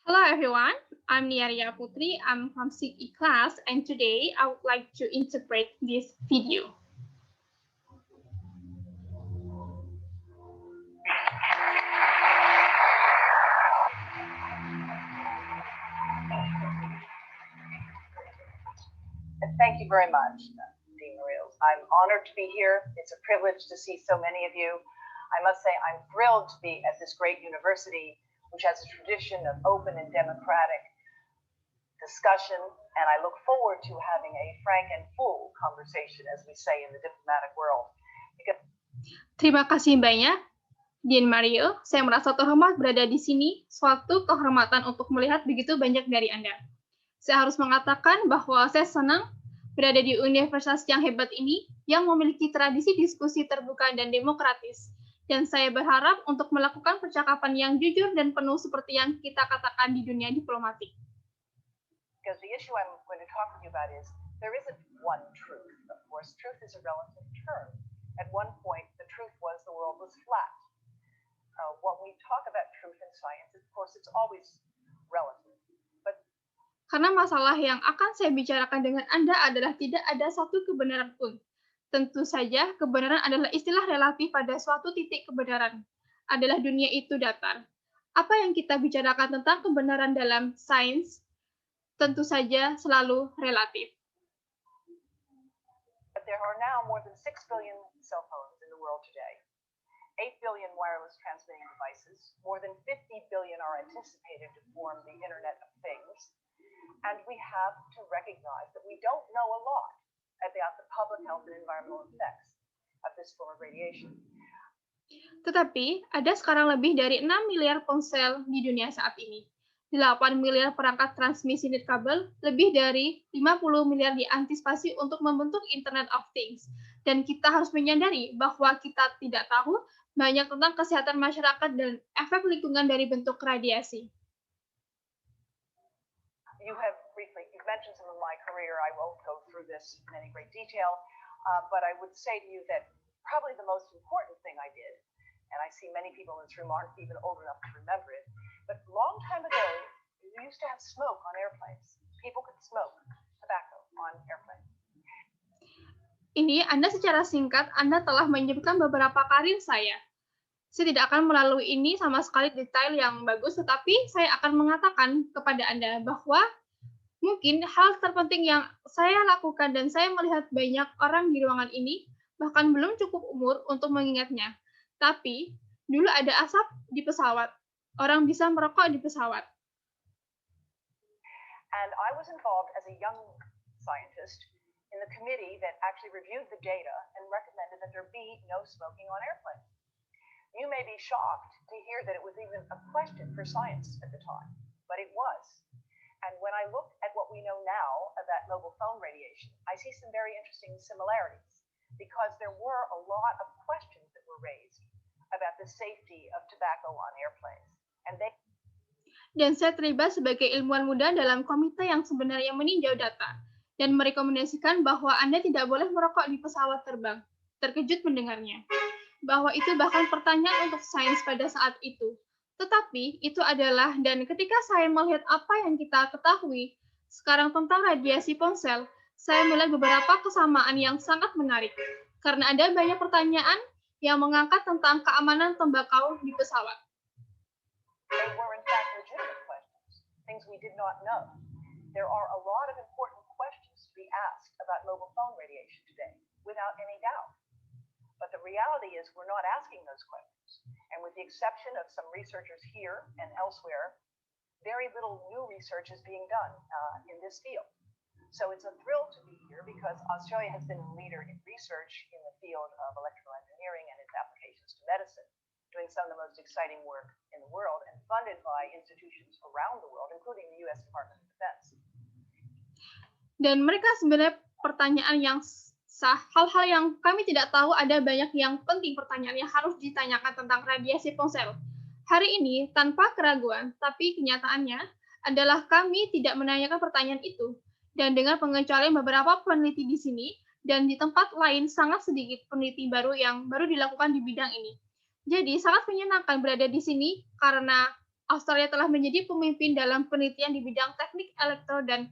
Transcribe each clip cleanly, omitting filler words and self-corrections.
Hello everyone, I'm Niaria Putri, I'm from CE class and today I would like to interpret this video. Thank you very much, Dean Reels. I'm honored to be here. It's a privilege to see so many of you. I must say I'm thrilled to be at this great university, which has a tradition of open and democratic discussion, and I look forward to having a frank and full conversation, as we say in the diplomatic world. Terima kasih banyak, Dean Mario. Saya merasa terhormat berada di sini, suatu kehormatan untuk melihat begitu banyak dari Anda. Saya harus mengatakan bahwa saya senang berada di universitas yang hebat ini, yang memiliki tradisi diskusi terbuka dan demokratis. Dan saya berharap untuk melakukan percakapan yang jujur dan penuh seperti yang kita katakan di dunia diplomatik. Because the issue I'm going to talk to you about is there isn't one truth. Of course, truth is a relative term. At one point, the truth was the world was flat. When we talk about truth in science, of course, it's always relative. Karena masalah yang akan saya bicarakan dengan Anda adalah tidak ada satu kebenaran pun. Tentu saja, kebenaran adalah istilah relatif pada suatu titik kebenaran. Adalah dunia itu datar. Apa yang kita bicarakan tentang kebenaran dalam sains, tentu saja selalu relatif. But there are now more than 6 billion cell phones in the world today. 8 billion wireless transmitting devices. More than 50 billion are anticipated to form the Internet of Things. And we have to recognize that we don't know a lot about the public health and environmental effects of this form of radiation. Tetapi, ada sekarang lebih dari 6 miliar ponsel di dunia saat ini. 8 miliar perangkat transmisi nirkabel, lebih dari 50 miliar diantisipasi untuk membentuk Internet of Things. Dan kita harus menyadari bahwa kita tidak tahu banyak tentang kesehatan masyarakat dan efek lingkungan dari bentuk radiasi. You've mentioned some of my career. I won't go through this in any great detail, but I would say to you that probably the most important thing I did, and I see many people in this room aren't even old enough to remember it, but a long time ago, we used to have smoke on airplanes. People could smoke tobacco on airplanes. Ini Anda secara singkat, Anda telah menyebutkan beberapa karir saya. Saya tidak akan melalui ini sama sekali detail yang bagus, tetapi saya akan mengatakan kepada Anda bahwa mungkin hal terpenting yang saya lakukan dan saya melihat banyak orang di ruangan ini, bahkan belum cukup umur untuk mengingatnya. Tapi, dulu ada asap di pesawat. Orang bisa merokok di pesawat. And I was involved as a young scientist in the committee that actually reviewed the data and recommended that there be no smoking on airplanes. You may be shocked to hear that it was even a question for science at the time, but it was. And when I look at what we know now about mobile phone radiation, I see some very interesting similarities because there were a lot of questions that were raised about the safety of tobacco on airplanes. Dan saya terlibat sebagai ilmuwan muda dalam komite yang sebenarnya meninjau data dan merekomendasikan bahwa Anda tidak boleh merokok di pesawat terbang. Terkejut mendengarnya. Bahwa itu bahkan pertanyaan untuk sains pada saat itu. Tetapi itu adalah, dan ketika saya melihat apa yang kita ketahui sekarang tentang radiasi ponsel, saya melihat beberapa kesamaan yang sangat menarik. Karena ada banyak pertanyaan yang mengangkat tentang keamanan tembakau di pesawat. They were in fact legitimate questions, things we did not know. There are a lot of important questions to be asked about mobile phone radiation today, without any doubt. But the reality is we're not asking those questions. And with the exception of some researchers here and elsewhere, very little new research is being done in this field. So it's a thrill to be here because Australia has been a leader in research in the field of electrical engineering and its applications to medicine, doing some of the most exciting work in the world and funded by institutions around the world, including the U.S. Department of Defense. Dan mereka sebenarnya pertanyaan yang hal-hal yang kami tidak tahu, ada banyak yang penting pertanyaan yang harus ditanyakan tentang radiasi ponsel. Hari ini, tanpa keraguan, tapi kenyataannya adalah kami tidak menanyakan pertanyaan itu. Dan dengan pengecualian beberapa peneliti di sini, dan di tempat lain sangat sedikit peneliti baru yang baru dilakukan di bidang ini. Jadi, sangat menyenangkan berada di sini karena Australia telah menjadi pemimpin dalam penelitian di bidang teknik elektro dan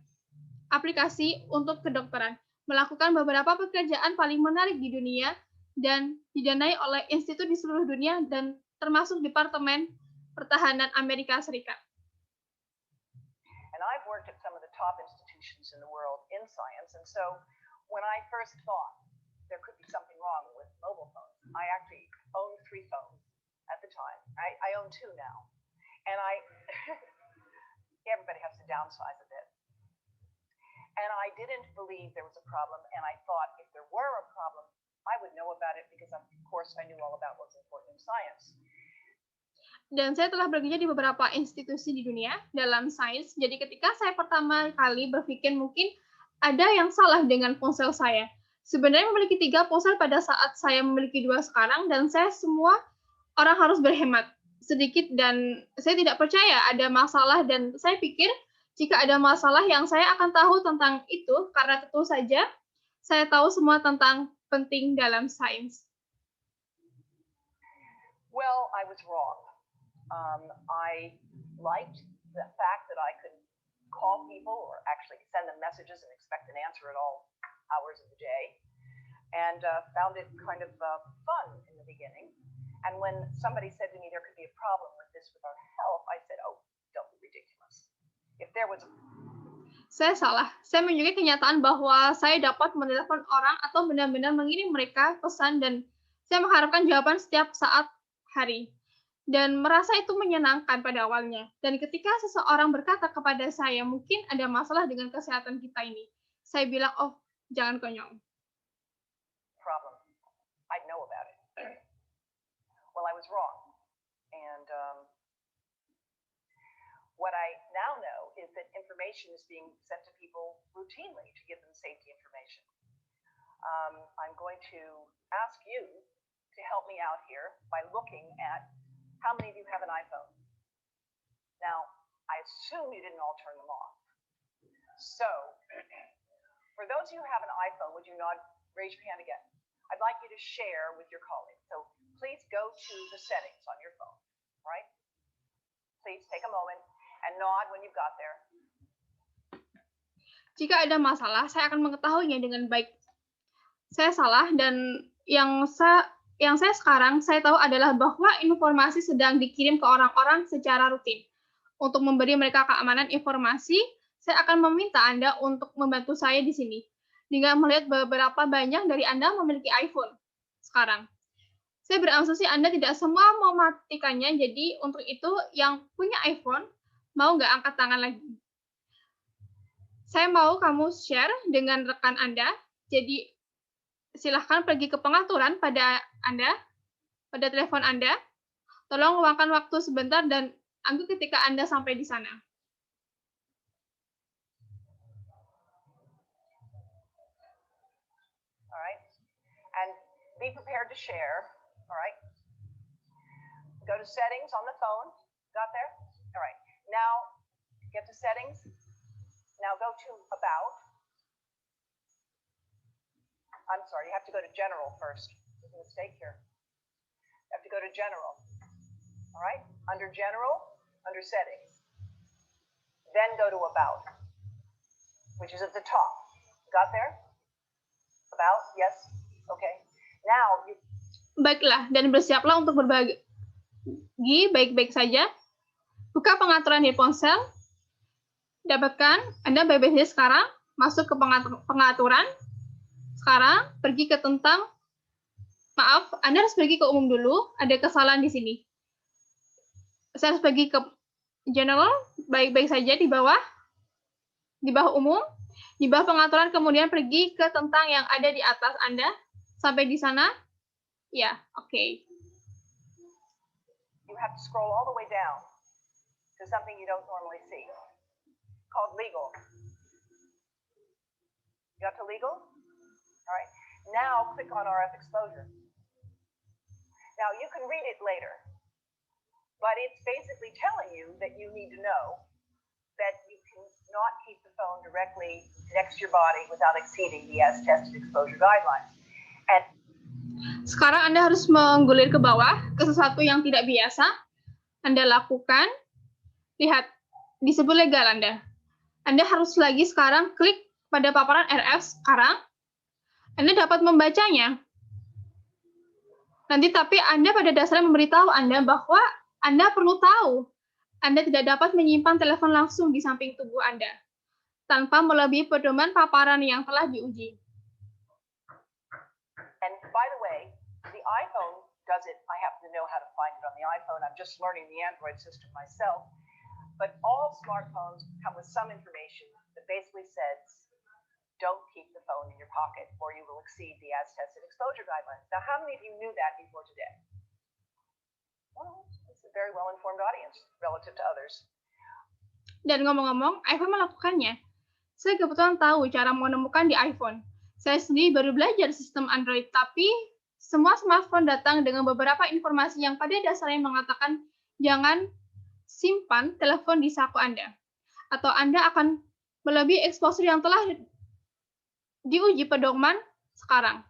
aplikasi untuk kedokteran, melakukan beberapa pekerjaan paling menarik di dunia dan didanai oleh institut di seluruh dunia dan termasuk Departemen Pertahanan Amerika Serikat. And I've worked at some of the top institutions in the world in science, and so when I first thought there could be something wrong with mobile phones, I actually owned 3 phones at the time. I own 2 now. And everybody has to downsize a bit. And I didn't believe there was a problem, and I thought if there were a problem, I would know about it because, of course, I knew all about what's important in science. Dan saya telah bekerja di beberapa institusi di dunia dalam sains. Jadi ketika saya pertama kali berpikir mungkin ada yang salah dengan ponsel saya. Sebenarnya memiliki 3 ponsel pada saat saya memiliki 2 sekarang, dan saya semua orang harus berhemat sedikit, dan saya tidak percaya ada masalah, dan saya pikir jika ada masalah yang saya akan tahu tentang itu, karena tentu saja saya tahu semua tentang penting dalam sains. Well, I was wrong. I liked the fact that I could call people or actually send them messages and expect an answer at all hours of the day, and found it kind of fun in the beginning. And when somebody said to me there could be a problem with this with our health, I said, oh, don't be ridiculous. If there was a... Saya salah. Saya menyukai kenyataan bahwa saya dapat menelepon orang atau benar-benar mengirim mereka pesan, dan saya mengharapkan jawaban setiap saat hari. Dan merasa itu menyenangkan pada awalnya. Dan ketika seseorang berkata kepada saya, mungkin ada masalah dengan kesehatan kita ini, saya bilang, oh, jangan konyol. Problem. I know about it. Well, I was wrong. And what I now know is that information is being sent to people routinely to give them safety information. I'm going to ask you to help me out here by looking at how many of you have an iPhone. Now, I assume you didn't all turn them off. So, for those of you who have an iPhone, would you nod, raise your hand again? I'd like you to share with your colleagues. So please go to the settings on your phone, right? Please take a moment and nod when you've got there. Jika ada masalah, saya akan mengetahuinya dengan baik. Saya salah, dan yang saya sekarang saya tahu adalah bahwa informasi sedang dikirim ke orang-orang secara rutin. Untuk memberi mereka keamanan informasi, saya akan meminta Anda untuk membantu saya di sini. Dengan melihat beberapa banyak dari Anda memiliki iPhone sekarang. Saya berasumsi Anda tidak semua mematikannya, jadi untuk itu yang punya iPhone, mau nggak angkat tangan lagi? Saya mau kamu share dengan rekan Anda, jadi silahkan pergi ke pengaturan pada Anda, pada telepon Anda. Tolong luangkan waktu sebentar dan angkat ketika Anda sampai di sana. All right. And be prepared to share. All right. Go to settings on the phone. Got there? All right. Now, get to settings. Now go to about. I'm sorry, you have to go to general first. There's a mistake here. You have to go to general. All right? Under general, under settings. Then go to about, which is at the top. Got there? About? Yes? Okay. Now, you... Baiklah, dan bersiaplah untuk berbagi baik-baik saja. Buka pengaturan di ponsel. Dapatkan Anda baik-baik saja sekarang. Masuk ke pengaturan. Sekarang pergi ke tentang, maaf, Anda harus pergi ke umum dulu, ada kesalahan di sini. Saya harus pergi ke general, baik-baik saja di bawah umum, di bawah pengaturan, kemudian pergi ke tentang yang ada di atas Anda, sampai di sana, ya, oke. You have to scroll all the way down to something you don't normally see, called legal. You got to legal? All right. Now click on RF exposure. Now you can read it later, but it's basically telling you that you need to know that you cannot keep the phone directly next to your body without exceeding the as tested exposure guidelines. And sekarang Anda harus menggulir ke bawah ke sesuatu yang tidak biasa Anda lakukan. Lihat, disebut legal Anda. Anda harus lagi sekarang klik pada paparan RF sekarang. Anda dapat membacanya. Nanti tapi Anda pada dasarnya memberitahu Anda bahwa Anda perlu tahu Anda tidak dapat menyimpan telepon langsung di samping tubuh Anda tanpa melebihi pedoman paparan yang telah diuji. And by the way, the iPhone does it. I happen to know how to find it on the iPhone. I'm just learning the Android system myself. But all smartphones come with some information that basically says, don't keep the phone in your pocket or you will exceed the as tested exposure guidelines. Now, how many of you knew that before today? Well, it's a very well-informed audience relative to others. Dan ngomong-ngomong, iPhone melakukannya. Saya kebetulan tahu cara menemukan di iPhone. Saya sendiri baru belajar sistem Android, tapi semua smartphone datang dengan beberapa informasi yang pada dasarnya mengatakan jangan simpan telepon di saku Anda. Atau Anda akan melebihi exposure yang telah diuji pedoman sekarang.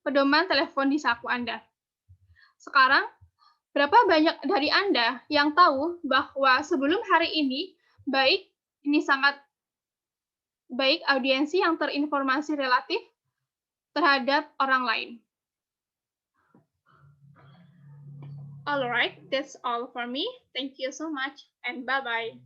Pedoman telepon di saku Anda. Sekarang, berapa banyak dari Anda yang tahu bahwa sebelum hari ini, ini sangat baik audiensi yang terinformasi relatif terhadap orang lain. Alright, that's all for me. Thank you so much and bye-bye.